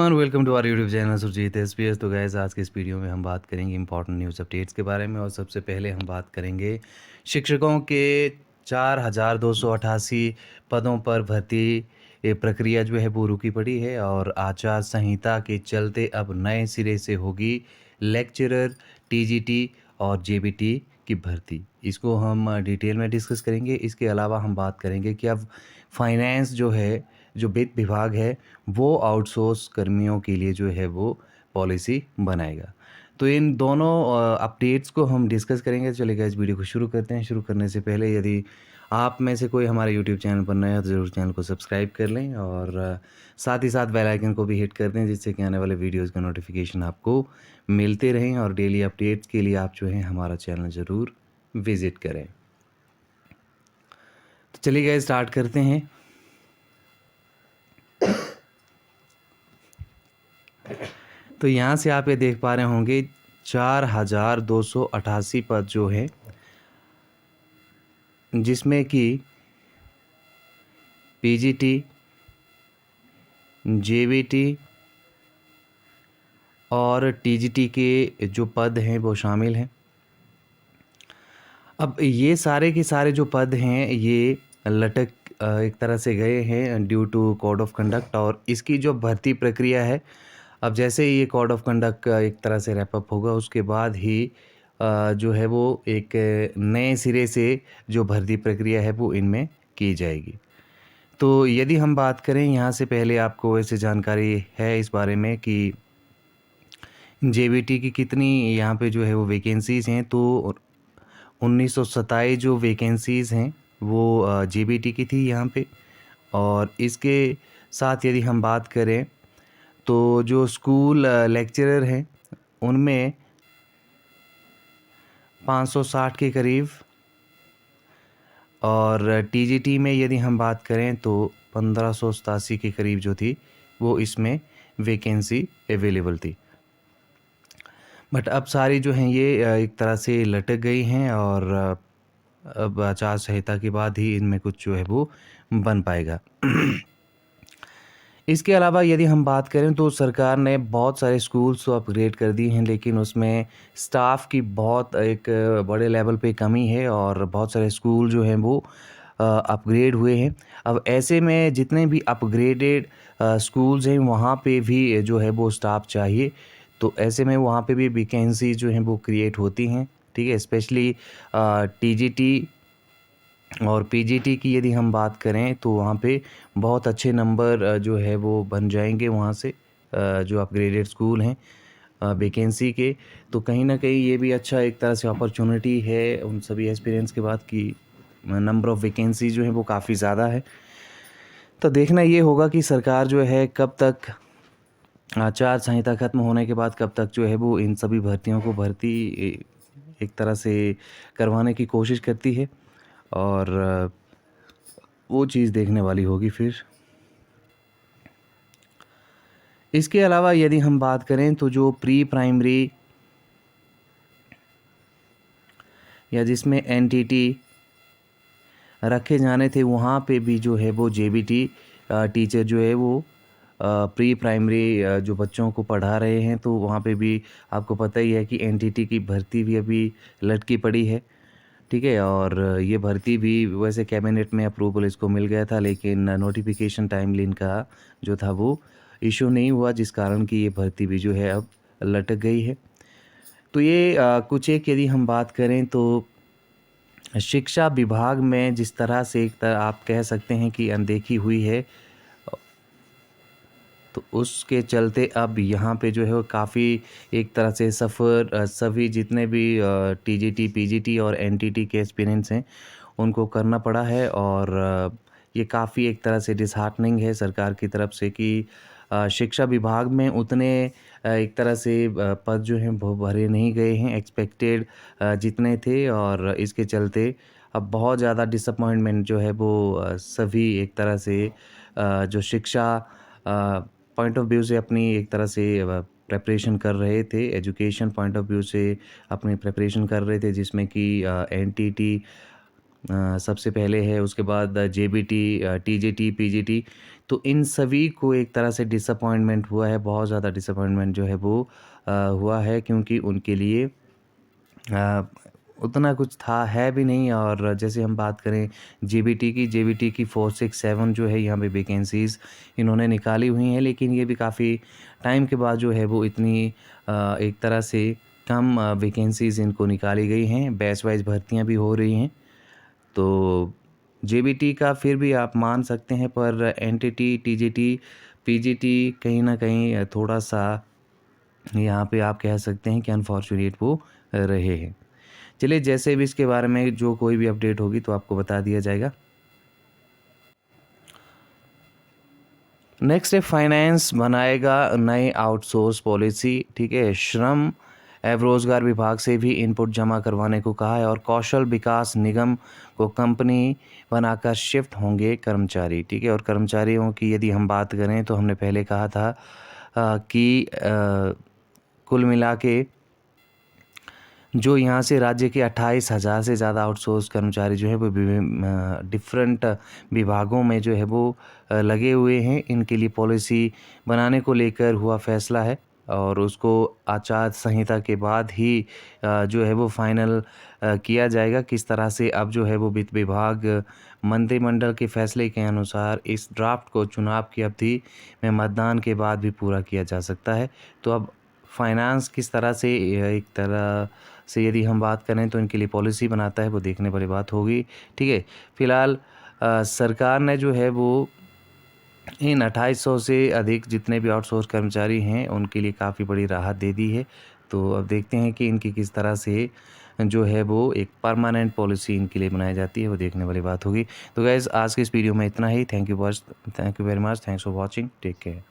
Everyone, welcome to our YouTube channel Surjit SPS. तो guys, आज के इस वीडियो में हम बात करेंगे इंपॉर्टेंट न्यूज़ अपडेट्स के बारे में। और सबसे पहले हम बात करेंगे शिक्षकों के 4,288 पदों पर भर्ती प्रक्रिया जो है वो रुकी पड़ी है। और आचार संहिता के चलते अब नए सिरे से होगी लेक्चरर, टीजीटी और जेबीटी की भर्ती। इसको हम डिटेल में डिस्कस करेंगे। इसके अलावा हम बात करेंगे कि अब फाइनेंस जो है, जो वित्त विभाग है, वो आउटसोर्स कर्मियों के लिए जो है वो पॉलिसी बनाएगा। तो इन दोनों अपडेट्स को हम डिस्कस करेंगे। चलिए इस वीडियो को शुरू करते हैं। शुरू करने से पहले यदि आप में से कोई हमारे यूट्यूब चैनल पर नया है तो ज़रूर चैनल को सब्सक्राइब कर लें और साथ ही साथ बेल आइकन को भी हिट कर दें, जिससे कि आने वाले वीडियोज़ का नोटिफिकेशन आपको मिलते रहें। और डेली अपडेट्स के लिए आप जो है हमारा चैनल ज़रूर विज़िट करें। तो चलिए स्टार्ट करते हैं। तो यहाँ से आप ये देख पा रहे होंगे 4,288 पद जो है, जिसमें कि पीजीटी, जेवीटी और टीजीटी के जो पद हैं वो शामिल हैं। अब ये सारे के सारे जो पद हैं ये लटक एक तरह से गए हैं due to code of conduct. और इसकी जो भर्ती प्रक्रिया है, अब जैसे ही ये कोड ऑफ कंडक्ट एक तरह से रैपअप होगा, उसके बाद ही जो है वो एक नए सिरे से जो भर्ती प्रक्रिया है वो इनमें की जाएगी। तो यदि हम बात करें, यहाँ से पहले आपको ऐसे जानकारी है इस बारे में कि जेबीटी की कितनी यहाँ पे जो है वो वैकेंसीज़ हैं। तो 1927 जो वैकेंसीज़ हैं वो जेबीटी की थी यहाँ पे। और इसके साथ यदि हम बात करें तो जो स्कूल लेक्चरर हैं उनमें 560 के करीब, और टीजीटी में यदि हम बात करें तो 1587 के करीब जो थी वो इसमें वैकेंसी अवेलेबल थी। बट अब सारी जो हैं ये एक तरह से लटक गई हैं और अब आचार संहिता के बाद ही इनमें कुछ जो है वो बन पाएगा। इसके अलावा यदि हम बात करें तो सरकार ने बहुत सारे स्कूल्स तो अपग्रेड कर दिए हैं, लेकिन उसमें स्टाफ की बहुत एक बड़े लेवल पे कमी है और बहुत सारे स्कूल जो हैं वो अपग्रेड हुए हैं। अब ऐसे में जितने भी अपग्रेडेड स्कूल्स हैं वहाँ पे भी जो है वो स्टाफ चाहिए। तो ऐसे में वहाँ पे भी वैकेंसी जो हैं वो क्रिएट होती हैं, ठीक है। स्पेशली टीजीटी और पीजीटी की यदि हम बात करें तो वहाँ पे बहुत अच्छे नंबर जो है वो बन जाएंगे वहाँ से, जो अपग्रेडेड स्कूल हैं वैकेंसी के। तो कहीं ना कहीं ये भी अच्छा एक तरह से अपॉर्चुनिटी है उन सभी एक्सपीरियंस के बाद कि नंबर ऑफ़ वैकेंसी जो है वो काफ़ी ज़्यादा है। तो देखना ये होगा कि सरकार जो है कब तक आचार संहिता खत्म होने के बाद कब तक जो है वो इन सभी भर्तियों को भर्ती एक तरह से करवाने की कोशिश करती है। और वो चीज़ देखने वाली होगी फिर। इसके अलावा यदि हम बात करें तो जो प्री प्राइमरी या जिसमें एनटीटी रखे जाने थे, वहाँ पे भी जो है वो जेबीटी टीचर जो है वो प्री प्राइमरी जो बच्चों को पढ़ा रहे हैं, तो वहाँ पे भी आपको पता ही है कि एनटीटी की भर्ती भी अभी लटकी पड़ी है, ठीक है। और ये भर्ती भी वैसे कैबिनेट में अप्रूवल इसको मिल गया था, लेकिन नोटिफिकेशन टाइमली इनका जो था वो इशू नहीं हुआ, जिस कारण कि ये भर्ती भी जो है अब लटक गई है। तो ये कुछ एक यदि हम बात करें तो शिक्षा विभाग में जिस तरह से एक तरह आप कह सकते हैं कि अनदेखी हुई है, तो उसके चलते अब यहाँ पे जो है वो काफ़ी एक तरह से सफ़र सभी जितने भी टीजीटी, पीजीटी और एनटीटी के एक्सपीरियंस हैं उनको करना पड़ा है। और ये काफ़ी एक तरह से डिसहार्टनिंग है सरकार की तरफ से कि शिक्षा विभाग में उतने एक तरह से पद जो हैं वो भरे नहीं गए हैं एक्सपेक्टेड जितने थे। और इसके चलते अब बहुत ज़्यादा डिसअपॉइंटमेंट जो है वो सभी एक तरह से जो शिक्षा पॉइंट ऑफ व्यू से अपनी एक तरह से प्रिपरेशन कर रहे थे, एजुकेशन पॉइंट ऑफ व्यू से अपनी प्रिपरेशन कर रहे थे, जिसमें कि एनटीटी सबसे पहले है, उसके बाद जेबीटी, टीजीटी, पीजीटी। तो इन सभी को एक तरह से डिसअपॉइंटमेंट हुआ है, बहुत ज़्यादा डिसअपॉइंटमेंट जो है वो हुआ है, क्योंकि उनके लिए अ, उतना कुछ था है भी नहीं। और जैसे हम बात करें जेबीटी की 467 जो है यहाँ पे वैकेंसीज़ इन्होंने निकाली हुई हैं, लेकिन ये भी काफ़ी टाइम के बाद जो है वो इतनी एक तरह से कम वैकेंसीज़ इनको निकाली गई हैं। बैच वाइज़ भर्तियाँ भी हो रही हैं। तो जेबीटी का फिर भी आप मान सकते हैं, पर एनटीटी, टीजीटी, पीजीटी कहीं न कहीं थोड़ा-सा यहाँ पे आप कह सकते हैं कि अनफॉर्चुनेट वो रहे हैं। चलिए, जैसे भी इसके बारे में जो कोई भी अपडेट होगी तो आपको बता दिया जाएगा। नेक्स्ट है, फाइनेंस बनाएगा नई आउटसोर्स पॉलिसी। ठीक है, श्रम एवं रोजगार विभाग से भी इनपुट जमा करवाने को कहा है, और कौशल विकास निगम को कंपनी बनाकर शिफ्ट होंगे कर्मचारी। ठीक है, और कर्मचारियों की यदि हम बात करें तो हमने पहले कहा था कि कुल मिला के जो यहाँ से राज्य के 28,000 से ज़्यादा आउटसोर्स कर्मचारी जो हैं वो डिफरेंट विभागों में जो है वो लगे हुए हैं। इनके लिए पॉलिसी बनाने को लेकर हुआ फैसला है, और उसको आचार संहिता के बाद ही जो है वो फाइनल किया जाएगा। किस तरह से अब जो है वो वित्त विभाग मंत्रिमंडल के फैसले के अनुसार इस ड्राफ्ट को चुनाव की अवधि में मतदान के बाद भी पूरा किया जा सकता है। तो अब फाइनेंस किस तरह से एक तरह से यदि हम बात करें तो इनके लिए पॉलिसी बनाता है, वो देखने वाली बात होगी। ठीक है, फिलहाल सरकार ने जो है वो इन 2800 से अधिक जितने भी आउटसोर्स कर्मचारी हैं उनके लिए काफ़ी बड़ी राहत दे दी है। तो अब देखते हैं कि इनकी किस तरह से जो है वो एक परमानेंट पॉलिसी इनके लिए बनाई जाती है, वो देखने वाली बात होगी। तो गाइज़, आज के इस वीडियो में इतना ही। Thank you very much, thanks for watching, take care.